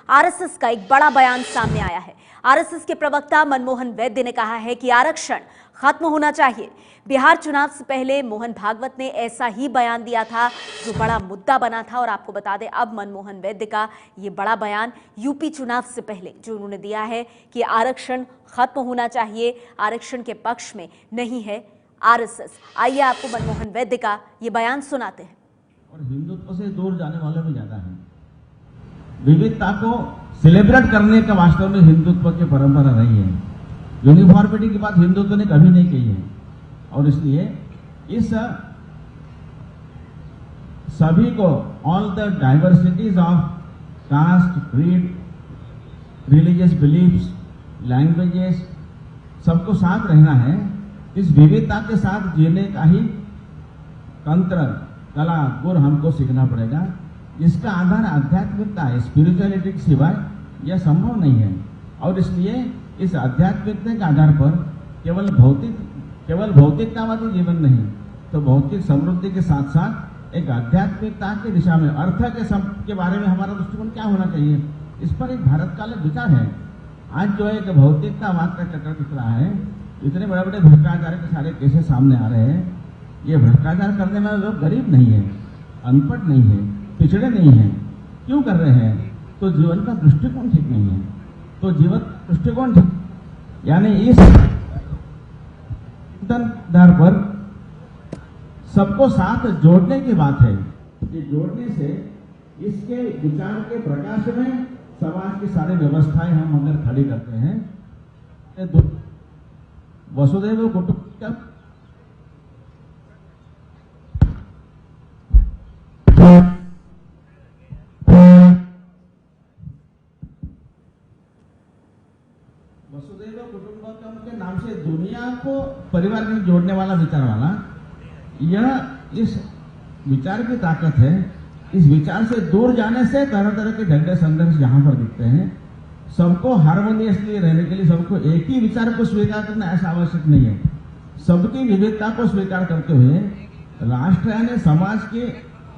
RSS का एक बड़ा बयान सामने आया है। आरएसएस के प्रवक्ता मनमोहन वैद्य ने कहा है कि आरक्षण खत्म होना चाहिए। बिहार चुनाव से पहले मोहन भागवत ने ऐसा ही बयान दिया था जो बड़ा मुद्दा बना था। और आपको बता दें, अब मनमोहन वैद्य का ये बड़ा बयान यूपी चुनाव से पहले जो उन्होंने दिया है कि आरक्षण खत्म होना चाहिए, आरक्षण के पक्ष में नहीं है आरएसएस। आइए आपको मनमोहन वैद्य का ये बयान सुनाते हैं। और हिंदुत्व से दूर जाने वाले भी ज्यादा हैं। विविधता को सेलिब्रेट करने का वास्तव में हिंदुत्व की परंपरा रही है। यूनिफॉर्मिटी की बात हिंदुत्व ने कभी नहीं कही है। और इसलिए इस सभी को all the diversities of caste, creed, religious beliefs, languages, सबको साथ रहना है। इस विविधता के साथ जीने का ही तंत्र, कला, गुर हमको सीखना पड़ेगा। इसका आधार आध्यात्मिकता है। स्पिरिचुअलिटी के सिवाय यह संभव नहीं है। और इसलिए इस आध्यात्मिकता के आधार पर केवल भौतिकतावादी जीवन नहीं, तो भौतिक समृद्धि के साथ साथ एक आध्यात्मिकता की दिशा में अर्थ के बारे में हमारा दृष्टिकोण क्या होना चाहिए, इस पर एक भारतकालीन विचार है। आज जो एक भौतिकतावाद का चक्कर दिख रहा है, इतने बड़े बड़े भ्रष्टाचार के सारे केसेस सामने आ रहे हैं। ये भ्रष्टाचार करने वाले लोग गरीब नहीं है, अनपढ़ नहीं है, पिछड़े नहीं है। क्यों कर रहे हैं? तो जीवन का दृष्टिकोण ठीक नहीं है। तो जीवन दृष्टिकोण यानी इस आधार पर सबको साथ जोड़ने की बात है। ये जोड़ने से इसके विचार के प्रकाश में समाज की सारी व्यवस्थाएं हम अगर खड़ी करते हैं, वसुधैव कुटुंबकम के नाम से दुनिया को परिवार में जोड़ने वाला विचार वाला, यह इस विचार की ताकत है। इस विचार से दूर जाने से तरह तरह के झगड़े संघर्ष यहाँ पर दिखते हैं। सबको हार्मोनियसली रहने के लिए सबको एक ही विचार को स्वीकार करना ऐसा आवश्यक नहीं है। सबकी विविधता को स्वीकार करते हुए राष्ट्र यानी समाज के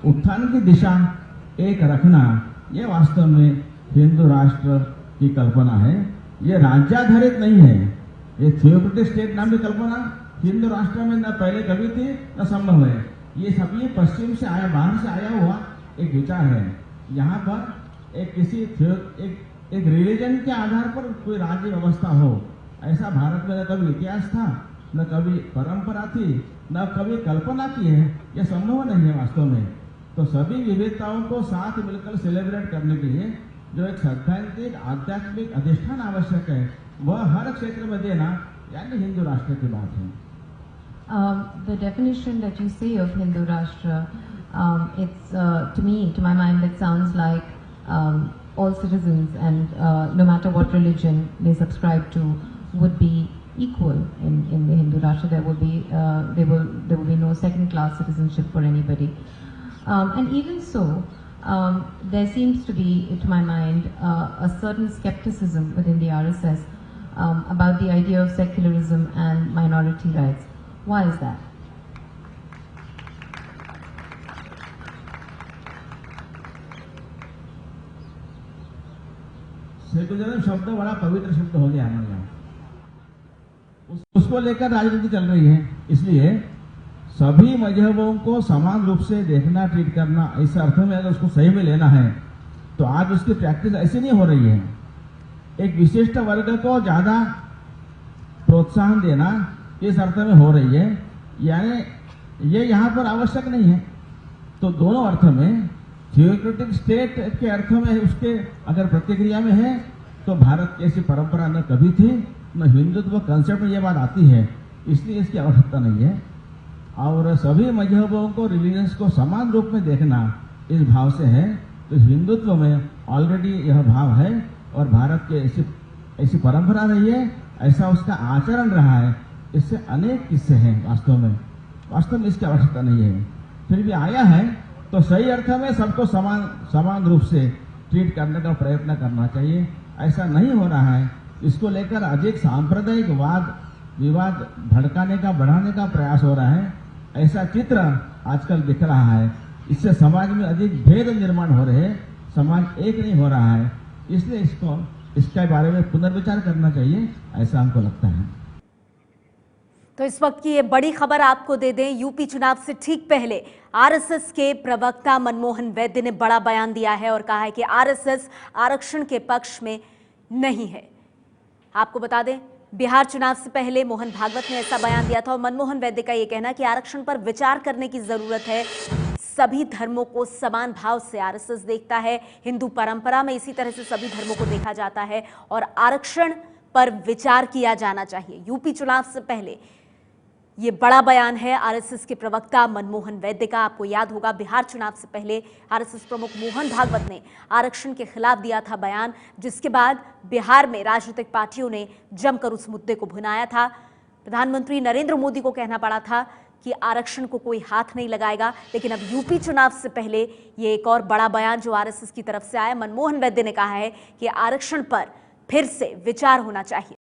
उत्थान की दिशा एक रखना, यह वास्तव में हिंदू राष्ट्र की कल्पना है। ये राज्याधारित नहीं है। ये थियोक्रेटिक स्टेट नाम की कल्पना हिंदू राष्ट्र में न पहले कभी थी न संभव है। ये सभी पश्चिम से आया, बाहर से आया हुआ एक विचार है। यहाँ पर एक रिलीजन के आधार पर कोई राज्य व्यवस्था हो, ऐसा भारत में न कभी इतिहास था, न कभी परंपरा थी, न कभी कल्पना की है। यह संभव नहीं है वास्तव में। तो सभी विविधताओं को साथ मिलकर सेलिब्रेट करने के लिए जो एक सैद्धांतिक आध्यात्मिक अधिष्ठान आवश्यक है, वह हर क्षेत्र में देना यानी हिंदू राष्ट्र की बात है। The definition that you say of Hindu Rashtra, it's to my mind, it sounds like all citizens and no matter what religion they subscribe to would be equal in the Hindu Rashtra. There will be no second-class citizenship for anybody, and even so. There seems to be, to my mind, a certain skepticism within the RSS about the idea of secularism and minority rights. Why is that? Secularism शब्द बड़ा पवित्र शब्द हो गया हमारे यहाँ। उसको लेकर राजनीति चल रही है। इसलिए सभी मजहबों को समान रूप से देखना, ट्रीट करना, इस अर्थ में अगर उसको सही में लेना है तो आज उसकी प्रैक्टिस ऐसी नहीं हो रही है। एक विशिष्ट वर्ग को ज्यादा प्रोत्साहन देना इस अर्थ में हो रही है, यानी ये यहाँ पर आवश्यक नहीं है। तो दोनों अर्थ में, थियोक्रेटिक स्टेट के अर्थ में उसके अगर प्रतिक्रिया में है, तो भारत की ऐसी परंपरा न कभी थी, न हिंदुत्व कंसेप्ट में यह बात आती है। इसलिए इसकी आवश्यकता नहीं है। और सभी मजहबों को, रिलीजन्स को समान रूप में देखना इस भाव से है। तो हिंदुत्व में ऑलरेडी यह भाव है और भारत के ऐसी परंपरा रही है, ऐसा उसका आचरण रहा है। इससे अनेक किस्से हैं वास्तव में इसकी आवश्यकता नहीं है। फिर भी आया है तो सही अर्थ में सबको समान रूप से ट्रीट करने का प्रयत्न करना चाहिए। ऐसा नहीं हो रहा है। इसको लेकर अधिक सांप्रदायिक वाद विवाद भड़काने का, बढ़ाने का प्रयास हो रहा है। ऐसा चित्र आजकल दिख रहा है। इससे समाज में अधिक भेद निर्माण हो रहे हैं, समाज एक नहीं हो रहा है। इसलिए इसके बारे में पुनर्विचार करना चाहिए, ऐसा हमको लगता है। तो इस वक्त की ये बड़ी खबर आपको दे दें, यूपी चुनाव से ठीक पहले आरएसएस के प्रवक्ता मनमोहन वैद्य ने बड़ा बयान दिया है और कहा है कि आरएसएस आरक्षण के पक्ष में नहीं है। आपको बता दें, बिहार चुनाव से पहले मोहन भागवत ने ऐसा बयान दिया था और मनमोहन वैद्य का ये कहना कि आरक्षण पर विचार करने की जरूरत है। सभी धर्मों को समान भाव से आरएसएस देखता है। हिंदू परंपरा में इसी तरह से सभी धर्मों को देखा जाता है और आरक्षण पर विचार किया जाना चाहिए। यूपी चुनाव से पहले ये बड़ा बयान है आरएसएस के प्रवक्ता मनमोहन वैद्य का। आपको याद होगा, बिहार चुनाव से पहले आरएसएस प्रमुख मोहन भागवत ने आरक्षण के खिलाफ दिया था बयान, जिसके बाद बिहार में राजनीतिक पार्टियों ने जमकर उस मुद्दे को भुनाया था। प्रधानमंत्री नरेंद्र मोदी को कहना पड़ा था कि आरक्षण को कोई हाथ नहीं लगाएगा। लेकिन अब यूपी चुनाव से पहले ये एक और बड़ा बयान जो आरएसएस की तरफ से आया, मनमोहन वैद्य ने कहा है कि आरक्षण पर फिर से विचार होना चाहिए।